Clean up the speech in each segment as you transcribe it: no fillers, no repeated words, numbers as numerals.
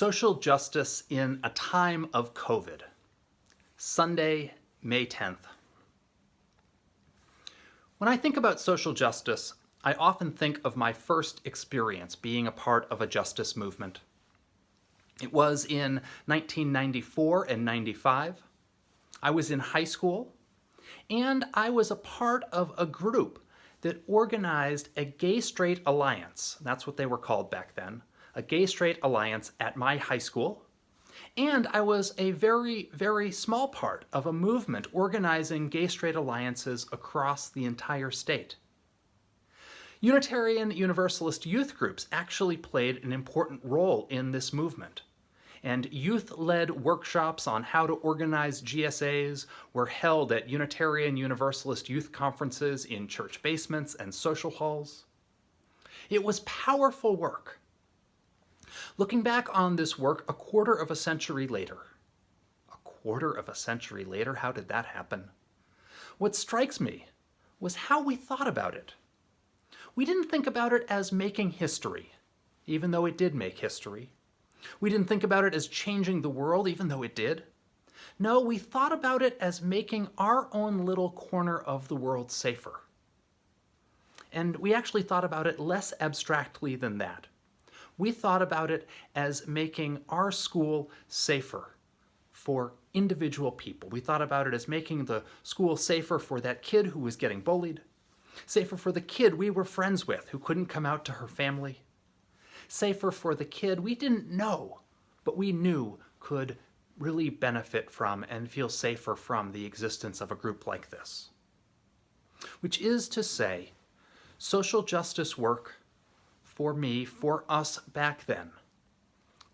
Social justice in a time of COVID. Sunday, May 10th. When I think about social justice, I often think of my first experience being a part of a justice movement. It was in 1994 and 95. I was in high school, and I was a part of a group that organized a gay-straight alliance. That's what they were called back then. A gay-straight alliance at my high school. And I was a very, very small part of a movement organizing gay-straight alliances across the entire state. Unitarian Universalist youth groups actually played an important role in this movement. And youth-led workshops on how to organize GSAs were held at Unitarian Universalist youth conferences in church basements and social halls. It was powerful work. Looking back on this work a quarter of a century later. A quarter of a century later? How did that happen? What strikes me was how we thought about it. We didn't think about it as making history, even though it did make history. We didn't think about it as changing the world, even though it did. No, we thought about it as making our own little corner of the world safer. And we actually thought about it less abstractly than that. We thought about it as making our school safer for individual people. We thought about it as making the school safer for that kid who was getting bullied, safer for the kid we were friends with who couldn't come out to her family, safer for the kid we didn't know, but we knew could really benefit from and feel safer from the existence of a group like this. Which is to say, social justice work for me, for us back then,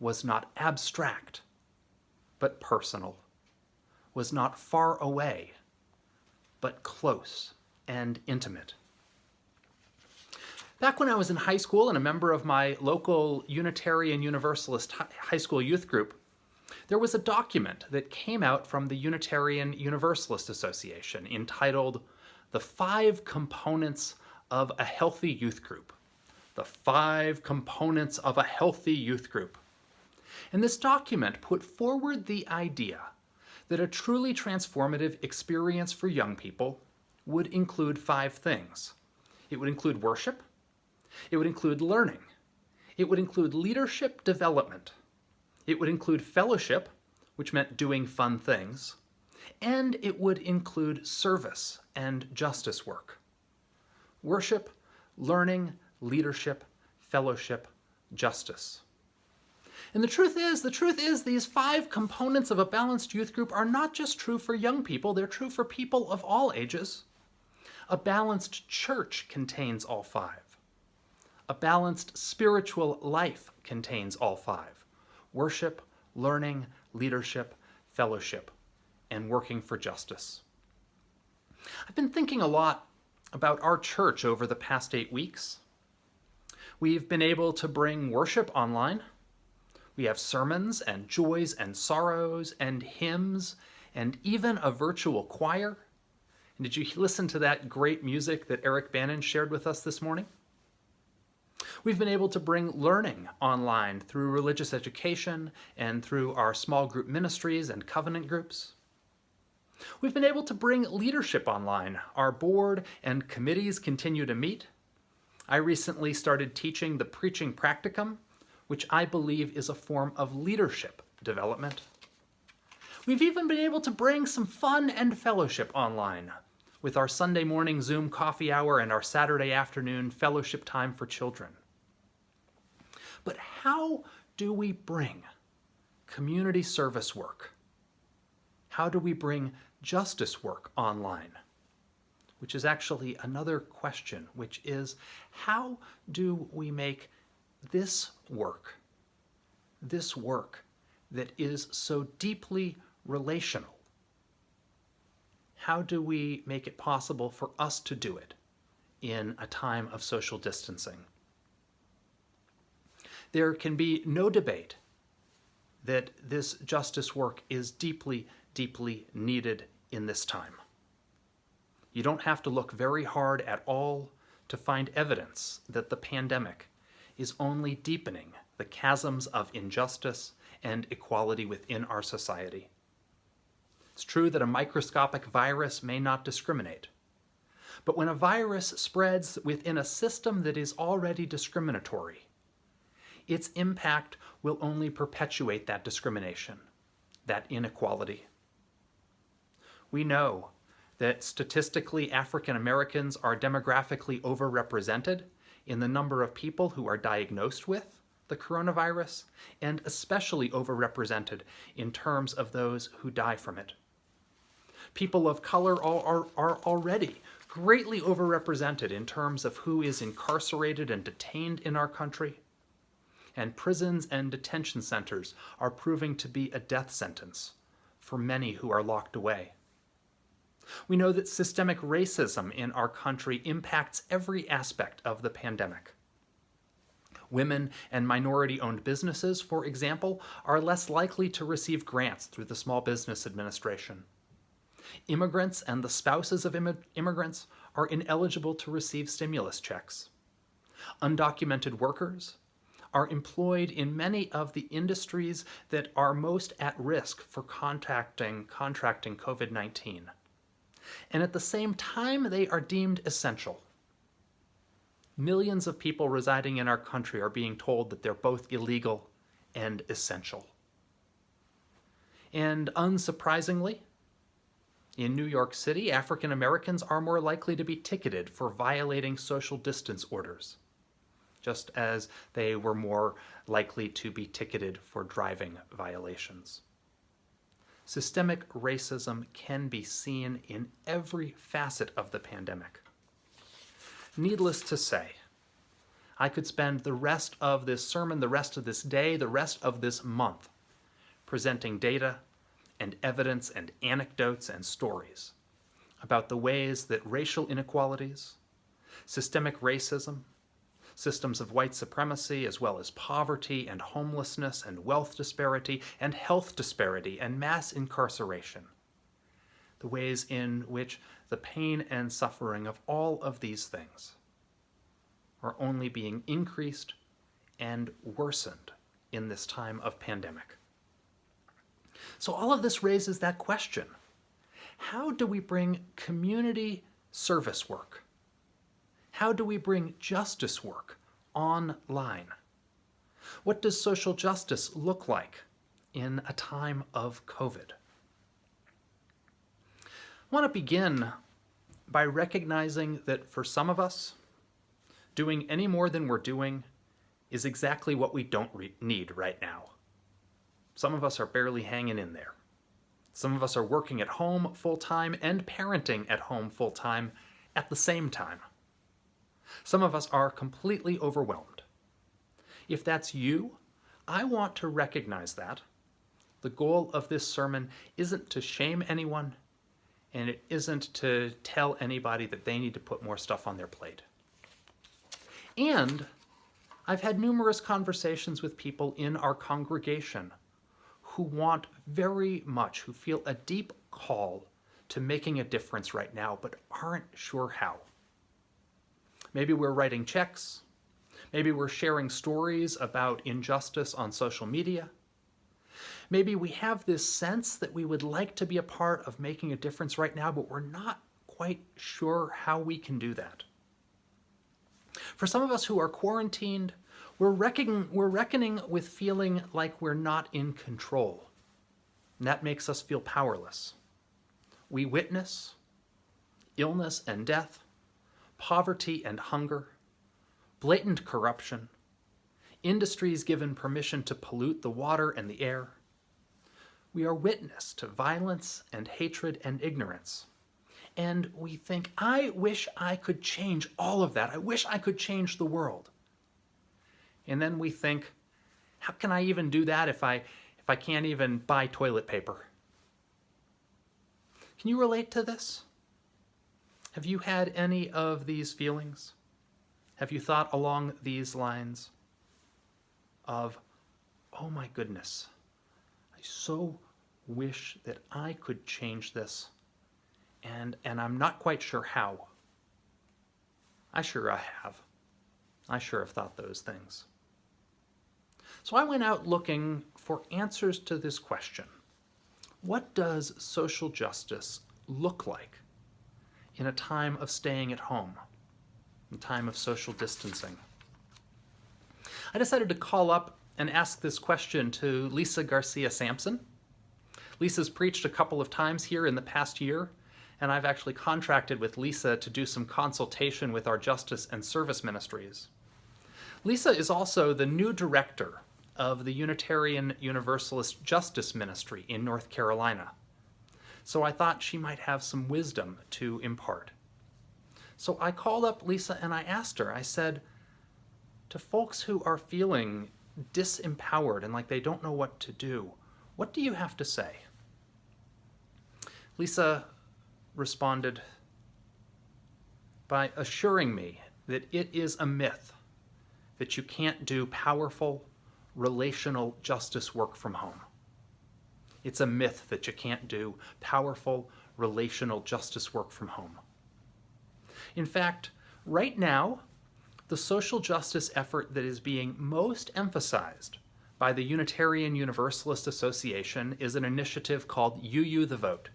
was not abstract, but personal, was not far away, but close and intimate. Back when I was in high school and a member of my local Unitarian Universalist high school youth group, there was a document that came out from the Unitarian Universalist Association entitled The 5 Components of a Healthy Youth Group. The 5 Components of a Healthy Youth Group. And this document put forward the idea that a truly transformative experience for young people would include 5 things. It would include worship. It would include learning. It would include leadership development. It would include fellowship, which meant doing fun things. And it would include service and justice work. Worship, learning, leadership, fellowship, justice. And the truth is these 5 components of a balanced youth group are not just true for young people, they're true for people of all ages. A balanced church contains all 5. A balanced spiritual life contains all 5. Worship, learning, leadership, fellowship, and working for justice. I've been thinking a lot about our church over the past 8 weeks. We've been able to bring worship online. We have sermons and joys and sorrows and hymns and even a virtual choir. And did you listen to that great music that Eric Bannon shared with us this morning? We've been able to bring learning online through religious education and through our small group ministries and covenant groups. We've been able to bring leadership online. Our board and committees continue to meet. I recently started teaching the Preaching Practicum, which I believe is a form of leadership development. We've even been able to bring some fun and fellowship online with our Sunday morning Zoom coffee hour and our Saturday afternoon fellowship time for children. But how do we bring community service work? How do we bring justice work online? Which is actually another question, which is how do we make this work that is so deeply relational, how do we make it possible for us to do it in a time of social distancing? There can be no debate that this justice work is deeply, deeply needed in this time. You don't have to look very hard at all to find evidence that the pandemic is only deepening the chasms of injustice and equality within our society. It's true that a microscopic virus may not discriminate, but when a virus spreads within a system that is already discriminatory, its impact will only perpetuate that discrimination, that inequality. We know that statistically African Americans are demographically overrepresented in the number of people who are diagnosed with the coronavirus, and especially overrepresented in terms of those who die from it. People of color are already greatly overrepresented in terms of who is incarcerated and detained in our country, and prisons and detention centers are proving to be a death sentence for many who are locked away. We know that systemic racism in our country impacts every aspect of the pandemic. Women and minority-owned businesses, for example, are less likely to receive grants through the Small Business Administration. Immigrants and the spouses of immigrants are ineligible to receive stimulus checks. Undocumented workers are employed in many of the industries that are most at risk for contracting COVID-19. And at the same time, they are deemed essential. Millions of people residing in our country are being told that they're both illegal and essential. And unsurprisingly, in New York City, African Americans are more likely to be ticketed for violating social distance orders, just as they were more likely to be ticketed for driving violations. Systemic racism can be seen in every facet of the pandemic. Needless to say, I could spend the rest of this sermon, the rest of this day, the rest of this month presenting data and evidence and anecdotes and stories about the ways that racial inequalities, systemic racism, systems of white supremacy, as well as poverty and homelessness and wealth disparity and health disparity and mass incarceration, the ways in which the pain and suffering of all of these things are only being increased and worsened in this time of pandemic. So all of this raises that question: how do we bring community service work? How do we bring justice work online? What does social justice look like in a time of COVID? I want to begin by recognizing that for some of us, doing any more than we're doing is exactly what we don't need right now. Some of us are barely hanging in there. Some of us are working at home full-time and parenting at home full-time at the same time. Some of us are completely overwhelmed. If that's you, I want to recognize that. The goal of this sermon isn't to shame anyone, and it isn't to tell anybody that they need to put more stuff on their plate. And I've had numerous conversations with people in our congregation who want very much, who feel a deep call to making a difference right now, but aren't sure how. Maybe we're writing checks. Maybe we're sharing stories about injustice on social media. Maybe we have this sense that we would like to be a part of making a difference right now, but we're not quite sure how we can do that. For some of us who are quarantined, we're reckoning with feeling like we're not in control. And that makes us feel powerless. We witness illness and death, poverty and hunger, blatant corruption, industries given permission to pollute the water and the air. We are witness to violence and hatred and ignorance. And we think, I wish I could change all of that. I wish I could change the world. And then we think, how can I even do that if I can't even buy toilet paper? Can you relate to this? Have you had any of these feelings? Have you thought along these lines of, oh my goodness, I so wish that I could change this, and I'm not quite sure how. I sure have thought those things. So I went out looking for answers to this question. What does social justice look like in a time of staying at home, in a time of social distancing? I decided to call up and ask this question to Lisa Garcia Sampson. Lisa's preached a couple of times here in the past year, and I've actually contracted with Lisa to do some consultation with our justice and service ministries. Lisa is also the new director of the Unitarian Universalist Justice Ministry in North Carolina. So I thought she might have some wisdom to impart. So I called up Lisa and I asked her, I said, to folks who are feeling disempowered and like they don't know what to do, what do you have to say? Lisa responded by assuring me that it is a myth that you can't do powerful, relational justice work from home. It's a myth that you can't do powerful, relational justice work from home. In fact, right now, the social justice effort that is being most emphasized by the Unitarian Universalist Association is an initiative called UU the Vote.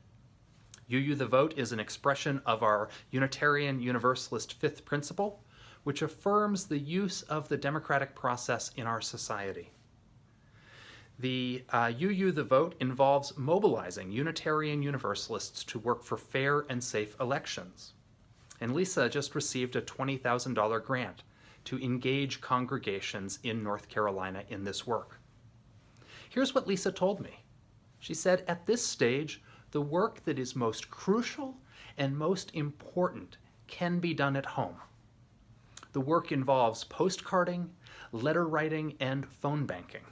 UU the Vote is an expression of our Unitarian Universalist fifth principle, which affirms the use of the democratic process in our society. The UU the Vote involves mobilizing Unitarian Universalists to work for fair and safe elections. And Lisa just received a $20,000 grant to engage congregations in North Carolina in this work. Here's what Lisa told me. She said, at this stage, the work that is most crucial and most important can be done at home. The work involves postcarding, letter writing, and phone banking.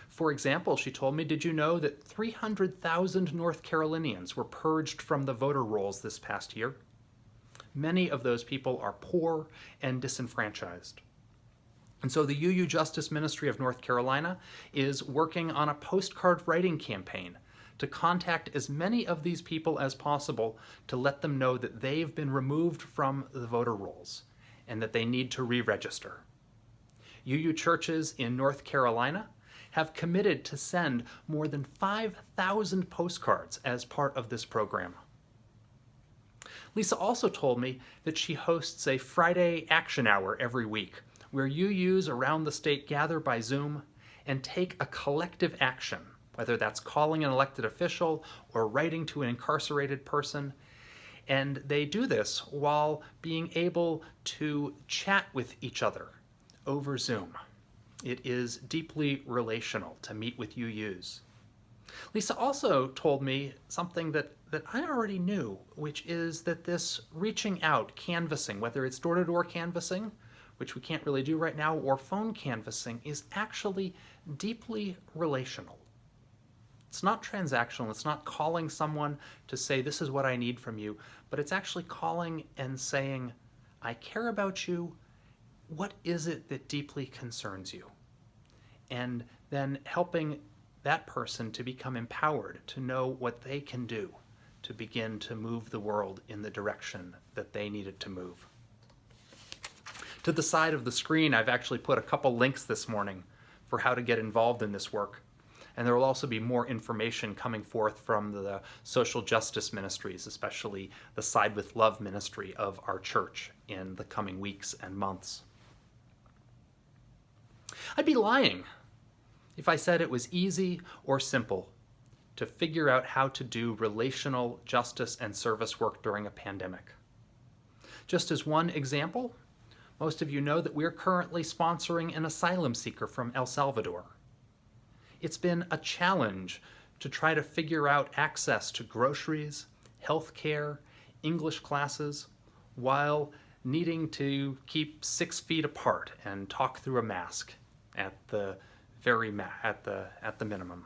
For example, she told me, did you know that 300,000 North Carolinians were purged from the voter rolls this past year? Many of those people are poor and disenfranchised. And so the UU Justice Ministry of North Carolina is working on a postcard writing campaign to contact as many of these people as possible to let them know that they've been removed from the voter rolls and that they need to re-register. UU churches in North Carolina have committed to send more than 5,000 postcards as part of this program. Lisa also told me that she hosts a Friday action hour every week where UUs around the state gather by Zoom and take a collective action, whether that's calling an elected official or writing to an incarcerated person. And they do this while being able to chat with each other over Zoom. It is deeply relational to meet with UUs. Lisa also told me something that I already knew, which is that this reaching out, canvassing, whether it's door-to-door canvassing, which we can't really do right now, or phone canvassing, is actually deeply relational. It's not transactional. It's not calling someone to say, this is what I need from you, but it's actually calling and saying, I care about you. What is it that deeply concerns you? And then helping that person to become empowered, to know what they can do to begin to move the world in the direction that they need it to move. To the side of the screen, I've actually put a couple links this morning for how to get involved in this work. And there will also be more information coming forth from the social justice ministries, especially the Side with Love ministry of our church in the coming weeks and months. I'd be lying if I said it was easy or simple to figure out how to do relational justice and service work during a pandemic. Just as one example, most of you know that we're currently sponsoring an asylum seeker from El Salvador. It's been a challenge to try to figure out access to groceries, health care, English classes, while needing to keep 6 feet apart and talk through a mask at the minimum.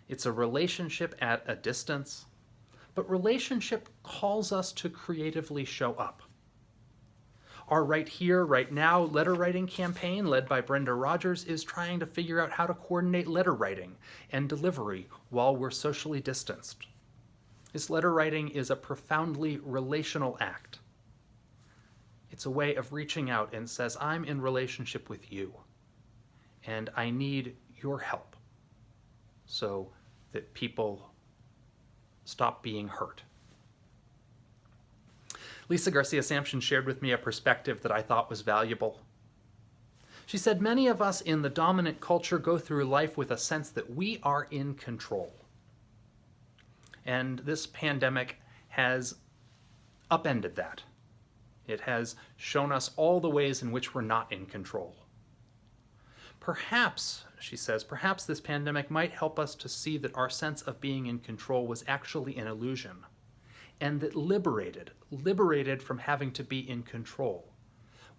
It's a relationship at a distance, but relationship calls us to creatively show up. Our Right Here, Right Now letter writing campaign, led by Brenda Rogers, is trying to figure out how to coordinate letter writing and delivery while we're socially distanced. This letter writing is a profoundly relational act. It's a way of reaching out and says, I'm in relationship with you. and I need your help so that people stop being hurt. Lisa Garcia Sampson shared with me a perspective that I thought was valuable. She said, many of us in the dominant culture go through life with a sense that we are in control. And this pandemic has upended that. It has shown us all the ways in which we're not in control. Perhaps, she says, perhaps this pandemic might help us to see that our sense of being in control was actually an illusion, and that liberated from having to be in control,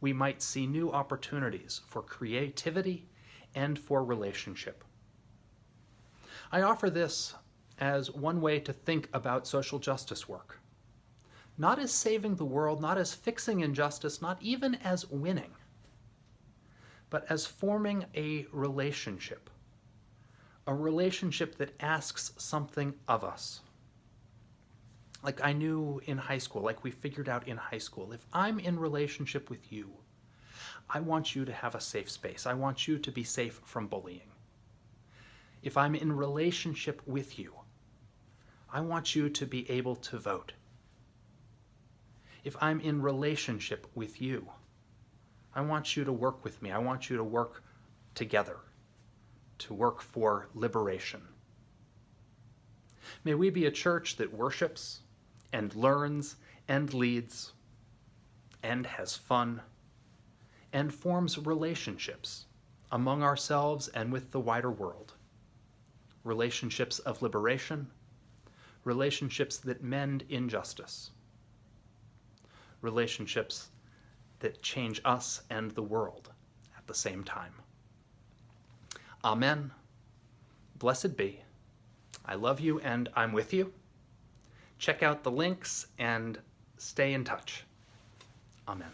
we might see new opportunities for creativity and for relationship. I offer this as one way to think about social justice work. Not as saving the world, not as fixing injustice, not even as winning, but as forming a relationship that asks something of us. Like I knew in high school, like we figured out in high school, if I'm in relationship with you, I want you to have a safe space. I want you to be safe from bullying. If I'm in relationship with you, I want you to be able to vote. If I'm in relationship with you, I want you to work with me. I want you to work together, to work for liberation. May we be a church that worships and learns and leads and has fun and forms relationships among ourselves and with the wider world. Relationships of liberation, relationships that mend injustice, relationships that change us and the world at the same time. Amen. Blessed be. I love you and I'm with you. Check out the links and stay in touch. Amen.